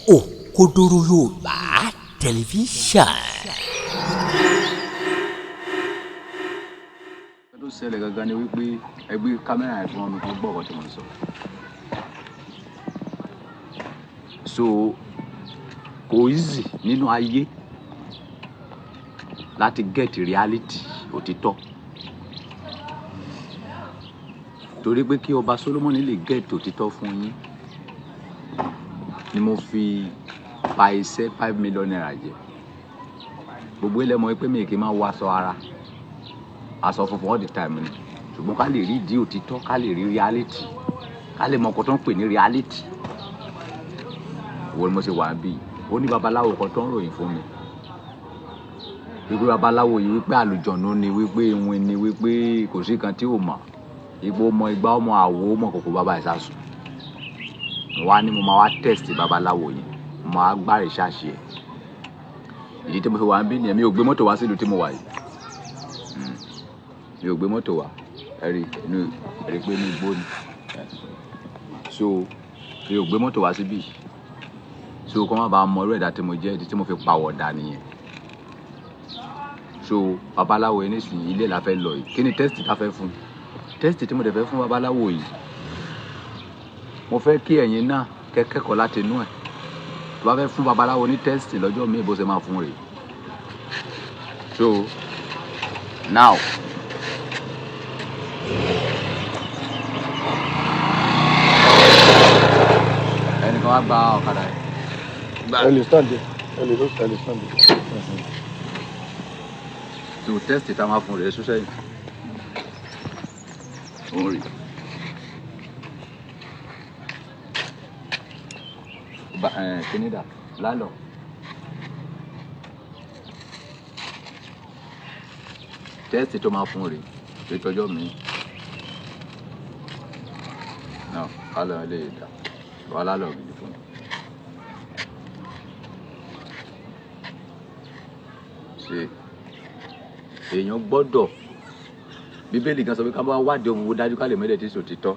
Òkodoro Yorùbá tẹlifíṣàn. tó ṣẹlẹ̀ gangan ni wípé ẹgbẹ́ kámẹ́rà ẹ̀ fún ọmọ kan gbọ́ ọ̀rọ̀ tí mo sọ. So kò easy nínú ayé láti get reality òtítọ́, torí pé kí ọba Solomoni lè get òtítọ́ fún yín ni mo fi pa iṣẹ́ 5 million naira jẹ. Gbogbo ilẹ̀ mọ̀ pé mi kì í máa wọ aṣọ ara, aṣọ funfun all the time ni, ṣùgbọ́n ká lè rí ìdí òtítọ́, ká lè rí reality, ká lè mọ nǹkan tó ń pè ní reality. Wo ni mo ṣe wà bí? Ó ní babaláwo kan tó ń ròyìn fún mi wípé babaláwo yìí wípé àlùjọ̀nú ni, wípé ìwìn ni, wípé kò sí kan tí ò mọ̀, igbó mọ igbá ọmọ àwo mọ kòkó bàbá ìsásùn. Mo wá ní mo máa wá test babaláwo yìí, mo máa gbá research ẹ̀. Ìdí tí mo fi wà bí ni mi ò gbé mọ́tò wá sílùú tí mo wà yìí. Mi ò gbé mọ́tò wá, ẹ̀rí pé ní igbó ni. So mi ò gbé mọ́tò wá síbí. So kọ́ má bàa mọ irú ẹ̀dá tí mo jẹ́, ìdí tí mo fi pàwọ̀dà nìyẹn. So babaláwo yìí nísìnyí ilé la fẹ́ lọ yìí. Kí ni test ta fẹ́ fún? Test tí mo dẹ̀ fẹ́ fún babaláwo yìí, mo fẹ́ kí ẹ̀yin náà kẹ́kẹ́kọ̀ọ́ láti inú ẹ̀. Tó bá fẹ́ fún babaláwo ní test lọ́jọ́ mi bó ṣe máa fún rẹ̀. So now ẹnìkan wá gba ọ̀kadà yìí. Stand there. So test tá máa fún rẹ̀ ṣúṣẹ́ yìí. Ó rí. Kínídà lálọ́. Test tó máa fún rẹ̀ ìtọ́jọ́ mi. Náà lálọ́ ilé ìdá. Wà lálọ́ gidi fún mi. Ṣé èèyàn gbọ́dọ̀, Bíbélì gan sọ pé ká bá wádìí ohun gbogbo dájú ká lè mẹ́lẹ̀ tí sòtítọ́.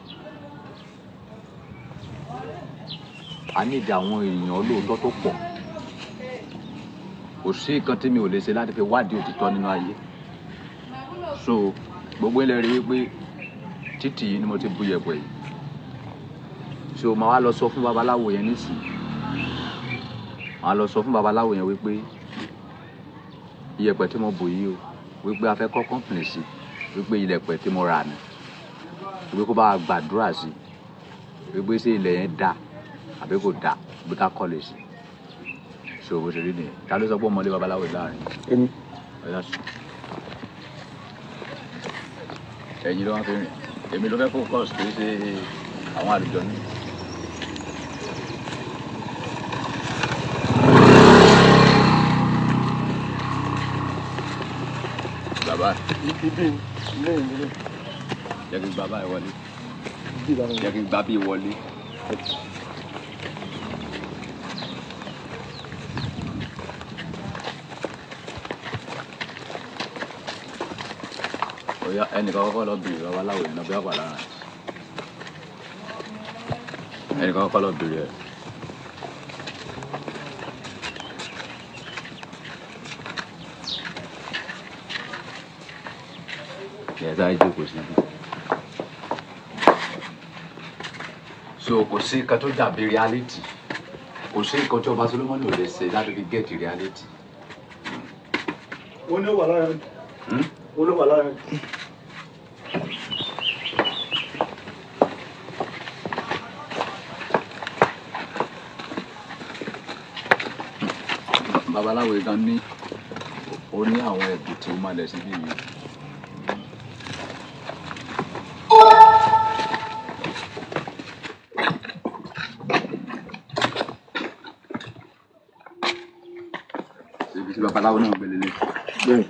A ní ìdí àwọn èèyàn olóòótọ́ tó pọ̀. Kò sí nǹkan tí mi ò lè ṣe láti fi wádìí òtítọ́ nínú ayé. So gbogbo ilẹ̀ rí wípé títì yìí ni mo ti bu yẹ̀pẹ̀ yìí. So màá wá lọ sọ fún babaláwo yẹn nísìnyí. Màá lọ sọ fún babaláwo yẹn wípé iyẹ̀pẹ̀ tí mo bù yìí o, wípé a fẹ́ kọ́ company sí, wípé ilẹ̀pẹ̀ tí mo rà ni, wípé kó bá gbàdúrà sí, wípé ṣé ilẹ̀ yẹn dá àbí kò dá, bí ká kọ́lé sí. So bó ṣe rí nìyẹn. Ta ló sọ pé ọmọlé babaláwo yìí láàrin? Èmi. Ọ̀yá sùn. Ẹ̀yin ló wá fi rìn. Èmi ló fẹ́ focus kì í ṣe àwọn àlùjọ̀nú. Bàbá jẹ́ kí n gba báyìí wọlé. Jẹ́ kí n gba bí wọlé. Ọ̀yá ẹnìkan kọ́kọ́ lọ bèrè babaláwo yẹn náà bí àpàlà rẹ̀. Ẹnìkan kọ́kọ́ lọ bèrè ẹ̀. Yẹ̀sà ìjókòó síbi. So kò sí nǹkan tó dàbí reality. Kò sí nǹkan tí ọba Solomoni ò lè ṣe láti fi get reality. Wọ́n ní ó wà lára rẹ̀. Wọ́n ló wà lára rẹ̀. Babaláwo yìí gan ní ó ní àwọn ẹ̀bùn tí ó máa lẹ̀ síbí yìí. Ibi tí babaláwo náà gbé lélẹ̀. Bẹ́ẹ̀.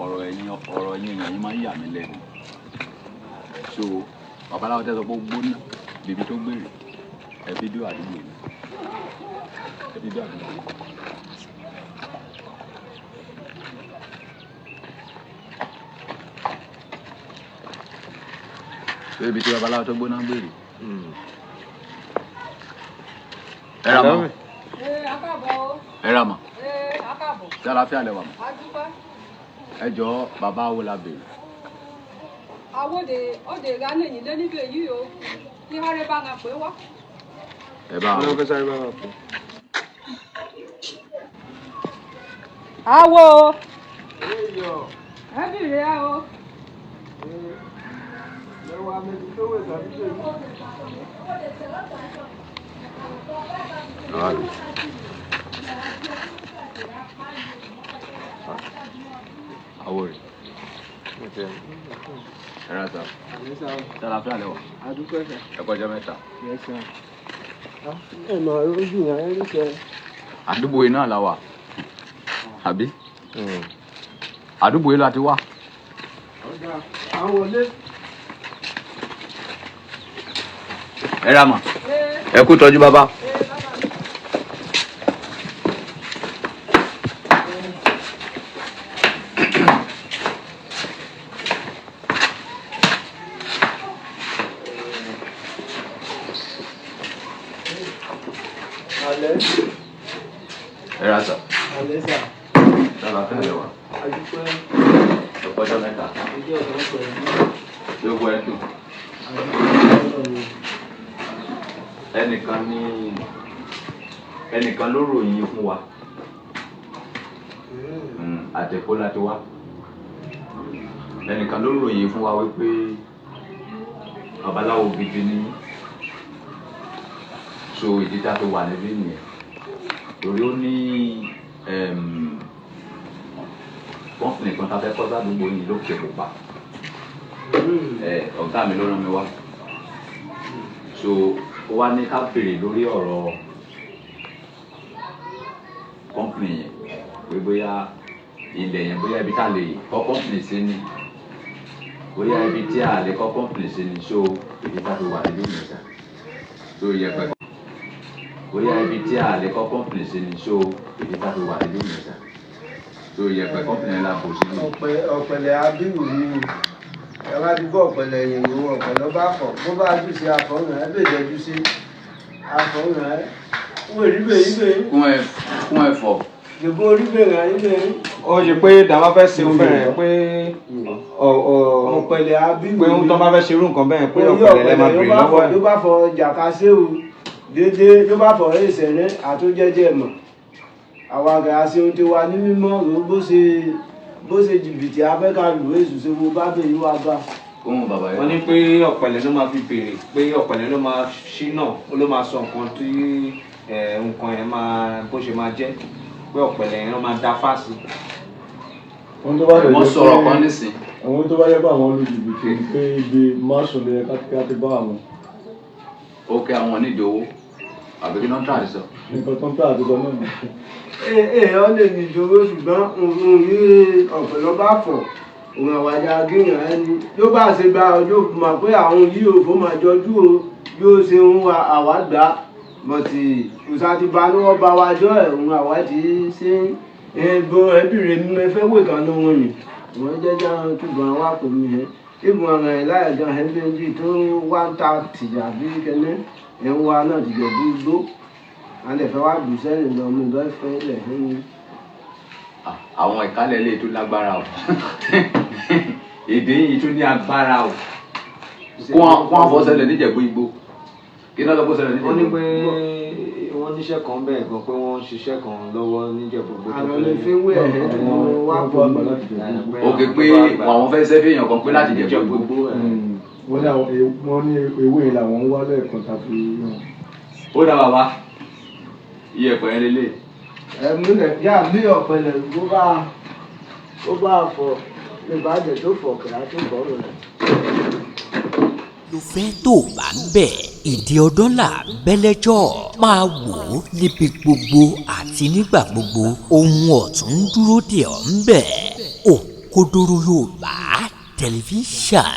Ọ̀rọ̀ ẹ̀yin èèyàn yín máa ń yà mí lẹ́nu. So babaláwo tẹ́ sọ pé ó gbóná bíbí tó gbèrè. Ẹ fídíò àdúgbò mi. Ẹ fídíò àdúgbò mi. ibi tí babaláwo tó gbóná ń gbèrè. ẹ ra mọ. ẹ ra mọ. tí àlàáfíà lẹ wà mọ. ẹ jọ̀ọ́ bàbá wo la béèrè. àwòdè ọdẹ ìlànà yìí lé níbi èyí o kí hárẹ bá ń pè wá. ẹ bá wọn. àwọ̀ ẹ bìrì ẹ o. Awori. Ẹ ra sá. Tala fẹ́ alẹ́ wa. Ẹ kọjá mẹ́ta. Ẹ máa rójú yẹn ẹ rí sẹ. Àdúgbò yìí náà la wà. Àbí? Àdúgbò yìí la ti wá. Àwọn wọlé. Ẹ ra mà. Ẹ kú tọ́jú bàbá. Ẹ ra sà. Tala fẹ́ alẹ́ wa. Ẹ kọjá mẹ́ta. Yóò wọ ẹ̀dùn. Ẹnìkan ló ròyìn fún wa. Àtẹ̀kọ́ láti wá. Ẹnìkan ló ròyìn fún wa wípé babaláwo gidi ni. So ìdí tá a fi wà níbí nìyẹn. Torí ó ní kọ́ńpìnì kan tá a fẹ́ kọ́ sádùúgbò yìí lókè pupa. Ọ̀gá mi ló rán mi wá. So ó wá ní ká béèrè lórí ọ̀rọ̀ kọ́ńpìnì yẹn pé bóyá ilẹ̀ yẹn bóyá ibi tá a lè kọ́ kọ́ńpìnì sí ni bóyá ibi tí a lè kọ́ kọ́ńpìnì sí ni. So ibi tá a fi wà níbí nìyẹn sá. So yẹpẹ bóyá ibi tí a lè kọ́ kọ́ńpìnì sí ni. So ibi tá a fi wà níbí nìyẹn sá. So yẹpẹ kọ́ńpìnì yẹn la bò sí ni. Ọ̀pẹ̀lẹ̀ abíwù ni ẹ bá ti bọ́ ọ̀pẹ̀lẹ̀ yẹn wo ọ̀pẹ̀lẹ̀ bá fọ̀ bó bá jù sí àfọ̀hún ẹ bèèrè jù sí àfọ̀hún ẹ wọ́n rí bẹ́ẹ̀ kún ẹ̀fọ́. gbogbo orí bẹ̀rẹ̀ ayé bẹ̀rẹ̀. Ó ṣe pé dàbá fẹ́ ṣe ohun bẹ́ẹ̀ pé ọ̀pẹ̀lẹ̀ abíwù pé ohun tó bá fẹ́ ṣe irú nǹkan bẹ́ẹ̀ pé ọ̀pẹ̀lẹ̀ lẹ́ máa bèrè lọ́wọ́ ẹ̀. ló bá fọ jàkásẹ́wò déédéé ló bá fọ ìṣẹ̀lẹ̀ àtúnjẹ́jẹ́ mọ̀ àwọn àgbà àṣẹ ohun tí wà ní mímọ́ rò bó ṣe jìbìtì abẹ́ka lò èṣù ṣe wo bá bèèrè wá bá. Wọ́n ní pé ọ̀pẹ̀lẹ̀ ló máa fi bèrè pé ọ̀pẹ̀lẹ̀ ló máa ṣínà ló máa sọ nǹkan tí nǹkan yẹn máa bó ṣe máa jẹ́ pé ọ̀pẹ̀lẹ̀ yẹn ló máa dá fásì. Wọ́n sọ̀rọ̀ kan nísìn. Àwọn tó bá yẹ bá àwọn olùjìbìtì pé ibi máṣùn lè kátíkátí bá àwọn. Ó kẹ́ àwọn onídìí owó àbí kí ló ń tà àdìsọ. Nǹkan tó ń tà àdìsọ náà. Èèyàn lè ní ìṣòro ṣùgbọ́n òun yìí ọ̀pẹ̀ ló bá fọ̀ òun àwàjà gíyàn ẹni ló bá ṣe gba ọjọ́ mọ̀ pé àwọn yìí ò fún máa jọjú o yóò ṣe ń wa àwàgbà bọ̀tì òṣàtìbá ni wọ́n bá wájọ́ ẹ̀ òun àwàdì ṣe ẹ̀gbọ́n ẹbìrin mi fẹ́ wé kan ní wọn yìí wọ́n jẹ́jẹ́ àwọn túbọ̀ àwọn àpò mi ẹ̀ ìbùn àwọn ẹ̀ láyé gan ẹgbẹ́jì tó wá ń ta tìjà bí kẹ́lẹ́ ẹ̀ ń wá náà tìjọ́ gbogbo alẹ́ fẹ́ wá dùn sẹ́yìn lọ mi lọ́ fẹ́ ilẹ̀ ẹ̀yìn. Àwọn ìkálẹ̀ lè tún lágbára o èdè yìí tún ní agbára o kó wọn fọ́ ṣẹlẹ̀ níjẹ̀bú igbó kí náà lọ́pọ̀ ṣẹlẹ̀ níjẹ̀bú. Wọ́n ní pé wọ́n níṣẹ́ kan bẹ́ẹ̀ gan pé wọ́n ń ṣiṣẹ́ kan lọ́wọ́ níjẹ̀bú igbó. Àwọn lè fi wé ẹ̀ tó wá pọ̀ òkè pé àwọn fẹ́ sẹ́fẹ̀ èèyàn kan pé láti jẹ̀bú igbó. wọ́n ní ewé làwọn ń wá lẹ́ẹ̀kan tàbí. Ó dá bàbá iye ẹ̀pẹ̀ yẹn lélẹ̀. Ẹ̀múlẹ̀ yá bí ọ̀pẹ̀lẹ̀ bó bá fọ̀ ìbàdàn tó fọ̀ kìlá tó bọ̀ rẹ̀. ló fẹ́ tó bá ń bẹ̀ ìdí ọdún là bẹ́lẹ́jọ́ máa wò ó níbi gbogbo àti nígbà gbogbo ohun ọ̀tún ń dúró dè ọ́ ń bẹ̀ Òkodoro Yorùbá tẹlifíṣàn.